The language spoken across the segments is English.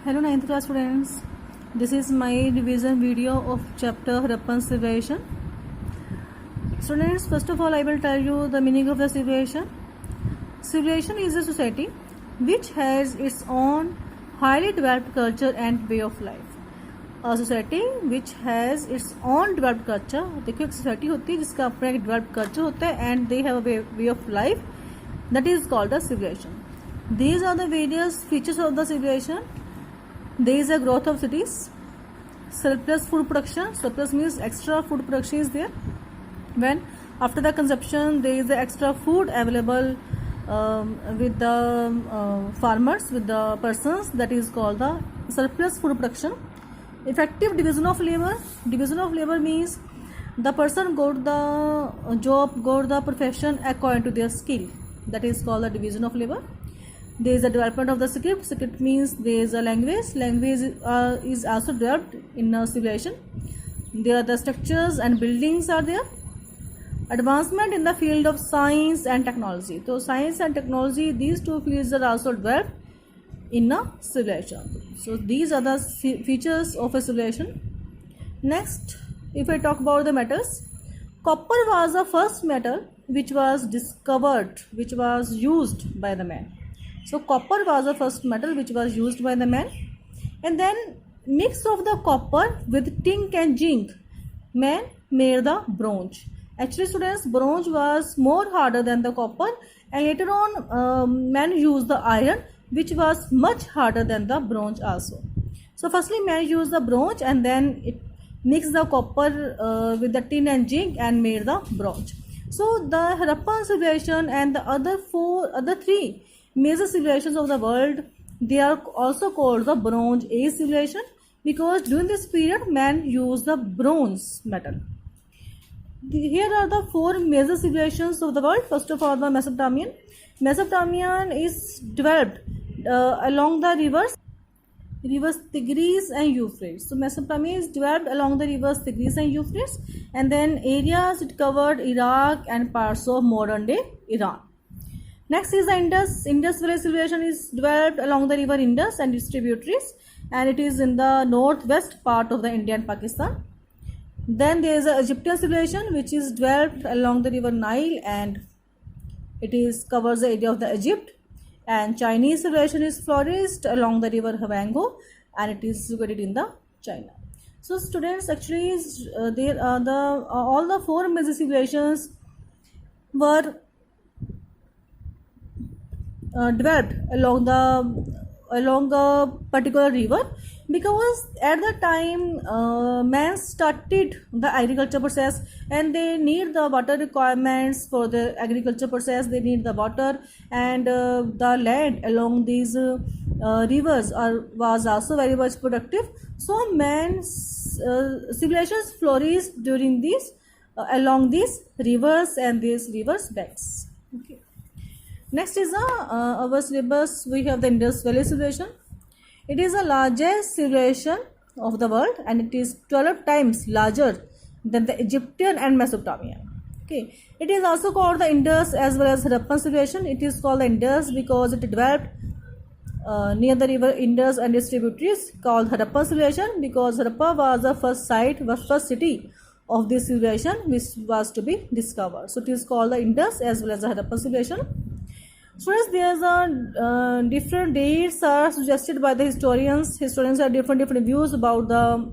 Hello 9th class students, this is my revision video of chapter Harappan civilization. Students, first of all I will tell you the meaning of the civilization. Civilization is a society which has its own highly developed culture and way of life. A society which has its own developed culture. देखिए एक society होती है जिसका अपना एक developed culture होता है and they have a way of life that is called a civilization. These are the various features of the civilization. There is a growth of cities, surplus food production. Surplus means extra food production is there. When after the consumption there is the extra food available with the farmers, with the persons, that is called the surplus food production. Effective division of labor. Division of labor means the person got the job, got the profession according to their skill. That is called the division of labor. There is a development of the script. Script means there is a language. Language is also developed in a civilization. There are the structures and buildings are there. Advancement in the field of science and technology. So science and technology, these two fields are also developed in a civilization. So these are the features of a civilization. Next, if I talk about the metals, copper was the first metal which was discovered, which was used by the man. So copper was the first metal which was used by the man, and then mix of the copper with tin and zinc, man made the bronze. Actually students, bronze was more harder than the copper, and later on man used the iron which was much harder than the bronze also. So firstly man used the bronze and then it mixed the copper with the tin and zinc and made the bronze. So the Harappan civilization and the other three major civilizations of the world, they are also called the Bronze Age civilization because during this period man used the bronze metal. Here are the four major civilizations of the world. First of all, the Mesopotamian. Mesopotamian is developed along the rivers Tigris and Euphrates. So Mesopotamia is developed along the rivers Tigris and Euphrates, and then areas it covered Iraq and parts of modern day Iran. Next is the Indus. Indus Valley civilization is developed along the river Indus and its tributaries, and it is in the northwest part of the India and Pakistan. Then there is the Egyptian civilization which is developed along the river Nile and it is covers the area of the Egypt. And Chinese civilization is flourished along the river Huanghe and it is located in the China. So students, actually there are all the four major civilizations were developed along a particular river because at the time man started the agriculture process and they need the water requirements for the agriculture process. They need the water, and the land along these rivers was also very much productive. So man's civilizations flourished during these along these rivers and these rivers banks. Okay. Next is our syllabus. We have the Indus Valley civilization. It is the largest civilization of the world and it is 12 times larger than the Egyptian and Mesopotamian. Okay. It is also called the Indus as well as Harappan civilization. It is called the Indus because it developed near the river Indus and its tributaries, called Harappan civilization because Harappa was the first city of this civilization which was to be discovered. So it is called the Indus as well as the Harappan civilization. Students, there are different dates are suggested by the historians. Historians have different views about the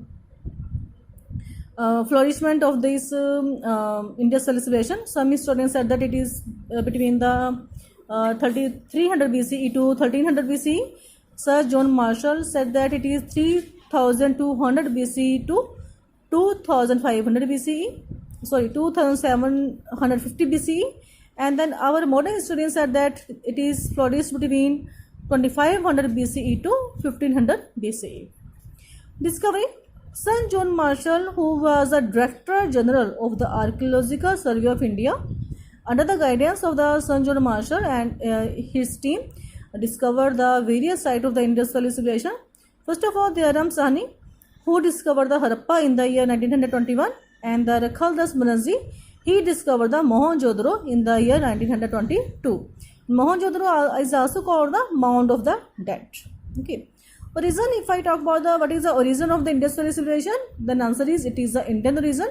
flourishment of this Indus Valley civilization. Some historians said that it is between the 300 BCE to 1300 BCE. Sir John Marshall said that it is 3200 BCE to 2500 BCE. Sorry, 2750 BCE. And then our modern historians said that it is flourished between 2500 BCE to 1500 BCE. Discovery. Sir John Marshall, who was the Director General of the Archaeological Survey of India, under the guidance of the Sir John Marshall and his team, discovered the various sites of the Indus Valley civilization. First of all, the Aram Sahni, who discovered the Harappa in the year 1921, and the Rakhal Das Banarji, he discovered the Mohenjo-daro in the year 1922. Mohenjo-daro is also called the Mound of the Dead. Okay. Origin, if I talk about what is the origin of the Indus Valley civilization, then answer is it is the Indian origin.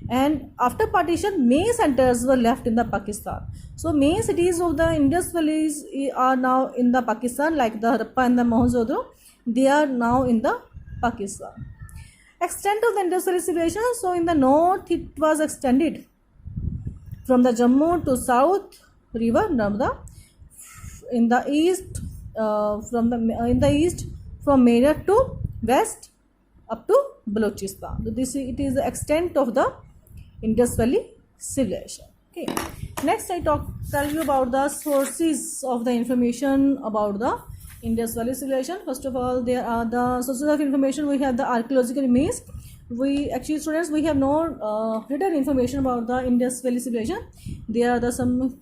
And after partition, main centers were left in the Pakistan. So main cities of the Indus Valleys are now in the Pakistan, like the Harappa and the Mohenjo-daro. They are now in the Pakistan. Extent of the Indus Valley civilization. So in the north, it was extended from the Jammu to south river Narmada. In the east, from Meerut to west up to Balochistan. So this it is the extent of the Indus Valley civilization. Okay. Next, I tell you about the sources of the information about the Indus Valley civilization. First of all, there are the sources of information. We have the archaeological remains. We actually, students, we have no written information about the Indus Valley civilization. There are some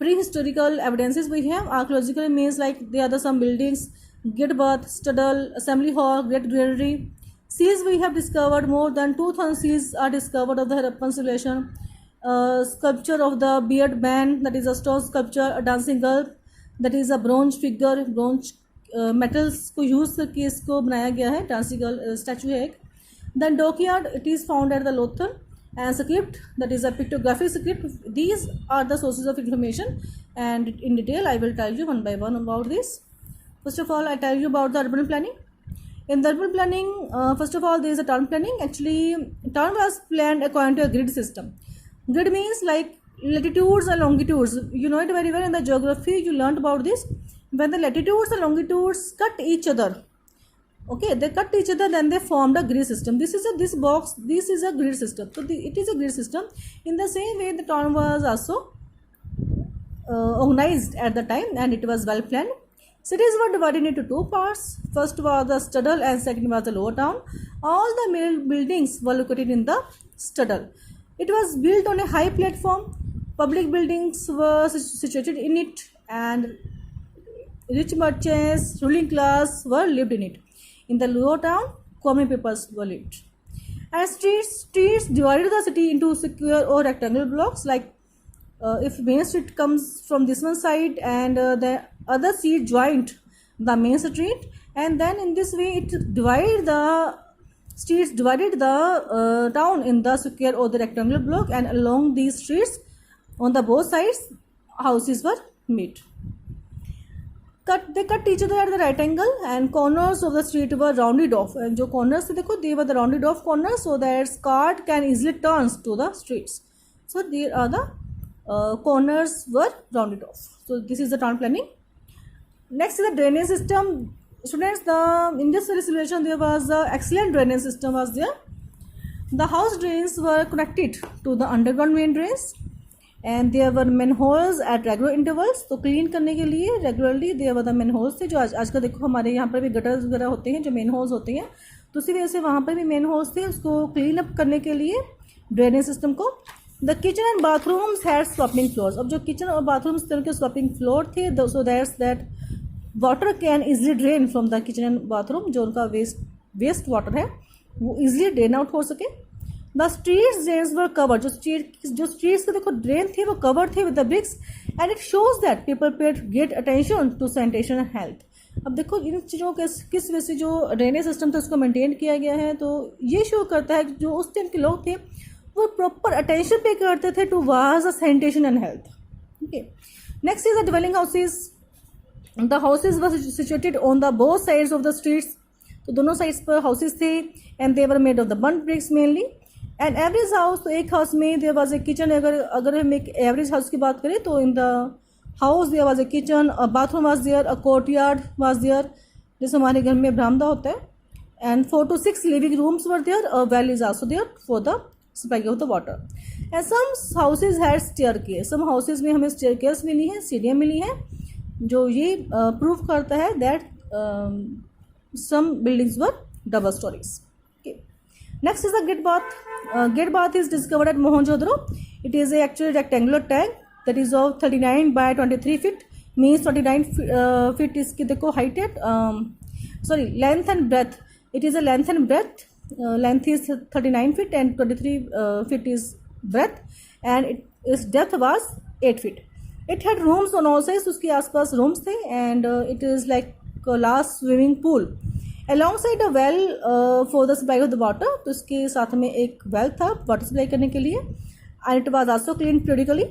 prehistorical evidences. We have archaeological remains, like there are some buildings, gate bath, studdle, assembly hall, great granary. Seals, we have discovered more than 2,000 seals are discovered of the Harappan civilization. Sculpture of the beard man, that is a stone sculpture, a dancing girl, that is a bronze figure, bronze metals को use करके इसको बनाया गया है, dancing girl statue है एक. Then dockyard, it is found at the Lothal, and script, that is a pictographic script. These are the sources of information, and in detail I will tell you one by one about this. First of all, I tell you about the urban planning. In the urban planning, first of all, there is a town planning. Actually, town was planned according to a grid system. Grid means like latitudes and longitudes. You know it very well in the geography. You learned about this. When the latitudes and longitudes cut each other, okay, they cut each other, then they formed a grid system. This is a grid system. So it is a grid system. In the same way, the town was also organized at the time, and it was well planned. Cities were divided into two parts. First was the Studdle and second was the lower town. All the main buildings were located in the Studdle. It was built on a high platform. Public buildings were situated in it, and rich merchants, ruling class were lived in it. In the lower town, common people were lived. And streets divided the city into square or rectangular blocks. Like if Main Street comes from this one side, and the other street joined the main street, and then in this way it divided the town in the square or the rectangular block, and along these streets on the both sides houses were made. They cut each other at the right angle, and corners of the street were rounded off. And जो corners थे देखो, they were the rounded off corners, so that cart can easily turn to the streets. So there are the corners were rounded off. So this is the town planning. Next is the drainage system. Students, the Indus Valley civilization, there was an excellent drainage system was there. The house drains were connected to the underground main drains, and there were manholes at regular intervals. तो clean करने के लिए regularly there were the manholes थे, जो आज का देखो हमारे यहाँ पर भी गटर्स वगैरह होते हैं, जो मेन होल्स होते हैं, तो उसी वजह से वहाँ पर भी मेन होल्स थे. उसको क्लीन अप करने के लिए ड्रेनेज सिस्टम को. The kitchen and bathrooms had sloping floors. अब जो किचन और बाथरूम्स के स्लॉपिंग फ्लोर थे, so that water can easily drain from the kitchen and bathroom. जो उनका वेस्ट वाटर है वो इजिली ड्रेन आउट हो सके. The streets drains were covered. जो स्ट्रीट्स के देखो ड्रेन थे वो कवर्ड थे with the bricks, and it shows that people paid great attention to sanitation and health. अब देखो इन चीज़ों के किस वजह से जो ड्रेनेज सिस्टम था उसको मेंटेन किया गया है, तो ये शो करता है कि जो उस टाइम के लोग थे वो प्रॉपर अटेंशन पे करते थे to was the sanitation and health. Okay. Next is the dwelling houses. The houses were situated on the both sides of the streets. तो दोनों साइड्स पर हाउसेज थे, and they were made of the burnt bricks mainly. And average house, तो एक house में there was a kitchen. अगर हम एक एवरेज हाउस की बात करें तो in the house there was a kitchen, a bathroom was there, a courtyard was there, जैसे हमारे घर में बरामदा होता है, and 4 to 6 living rooms were there. A well is also there for the supply of the water. And some houses had staircase. Some houses में हमें staircase मिली है, सीढ़ियाँ मिली हैं, जो ये प्रूव करता है that some buildings were double storeys. Next is the gate bath. Gate bath is discovered at Mohenjo-daro. It is a actually rectangular tank that is of 39 by 23 feet. Means 29 feet is देखो height है. Sorry, length and breadth. It is a length and breadth. Length is 39 feet and 23 feet is breadth, and its depth was 8 feet. It had rooms on all sides. उसके आसपास rooms थे, and it is like एक large swimming pool along side a well for the supply of the water. तो इसके साथ में एक well था वाटर सप्लाई करने के लिए। And it was also clean periodically.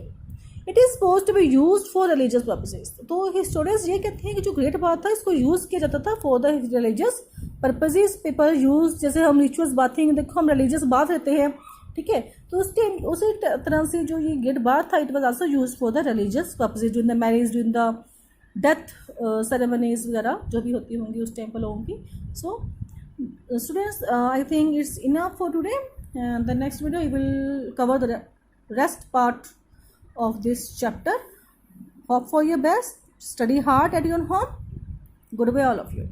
It is suppose to be use for religious purposes. तो हिस्टोरियंस ये कहते हैं कि जो ग्रेट बाथ था इसको यूज किया जाता था for the religious purposes. People use, जैसे हम रिचुअल्स बाथिंग, देखो हम रिलीजियस बाथ रहते हैं, ठीक है, तो उसी तरह से जो ये ग्रेट बाथ था it was also use for the religious purposes, during the marriage, during the death ceremonies वगैरह जो भी होती होंगी उस टाइम पर लोगों की। So students, I think it's enough for today. The next video we will cover the rest part of this chapter. Hope for your best. Study hard at your home. Goodbye all of you.